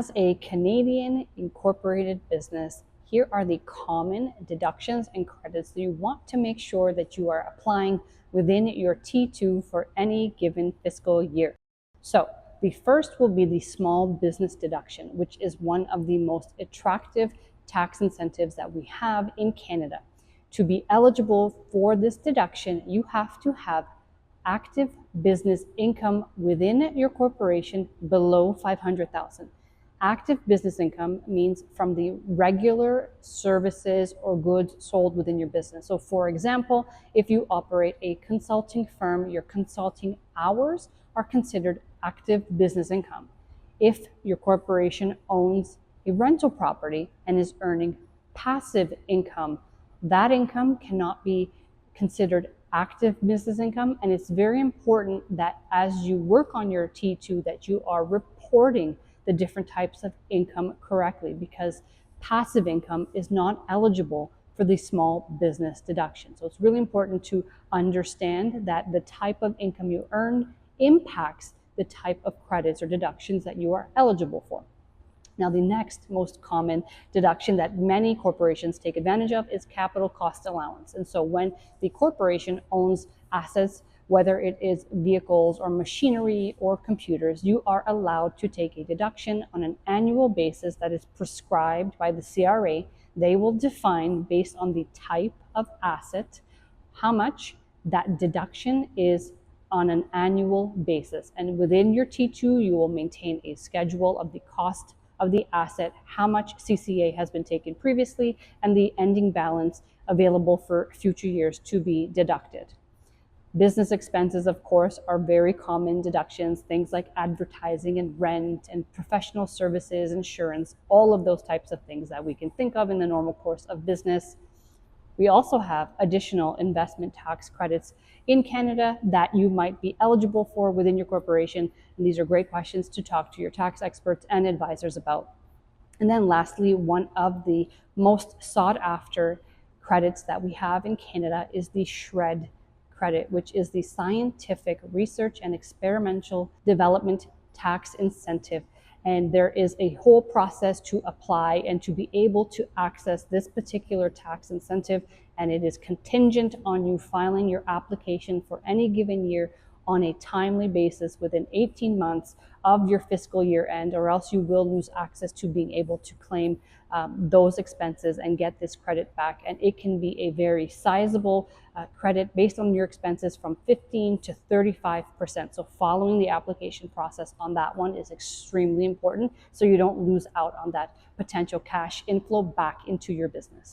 as a Canadian incorporated business, here are the common deductions and credits that you want to make sure that you are applying within your T2 for any given fiscal year. So the first will be the small business deduction, which is one of the most attractive tax incentives that we have in Canada. To be eligible for this deduction, you have to have active business income within your corporation below $500,000. Active business income means from the regular services or goods sold within your business. So for example, if you operate a consulting firm, your consulting hours are considered active business income. If your corporation owns a rental property and is earning passive income, that income cannot be considered active business income, and it's very important that as you work on your T2 that you are reporting the different types of income correctly, because passive income is not eligible for the small business deduction. So it's really important to understand that the type of income you earn impacts the type of credits or deductions that you are eligible for. Now, the next most common deduction that many corporations take advantage of is capital cost allowance. And so when the corporation owns assets, whether it is vehicles or machinery or computers, you are allowed to take a deduction on an annual basis that is prescribed by the CRA. They will define, based on the type of asset, how much that deduction is on an annual basis. And within your T2, you will maintain a schedule of the cost of the asset, how much CCA has been taken previously, and the ending balance available for future years to be deducted. Business expenses, of course, are very common deductions, things like advertising and rent and professional services, insurance, all of those types of things that we can think of in the normal course of business. We also have additional investment tax credits in Canada that you might be eligible for within your corporation. And these are great questions to talk to your tax experts and advisors about. And then lastly, one of the most sought after credits that we have in Canada is the SHRED credit, which is the Scientific Research and Experimental Development Tax Incentive. And there is a whole process to apply and to be able to access this particular tax incentive. And it is contingent on you filing your application for any given year on a timely basis within 18 months of your fiscal year end, or else you will lose access to being able to claim those expenses and get this credit back. And it can be a very sizable credit based on your expenses from 15 to 35%. So following the application process on that one is extremely important so you don't lose out on that potential cash inflow back into your business.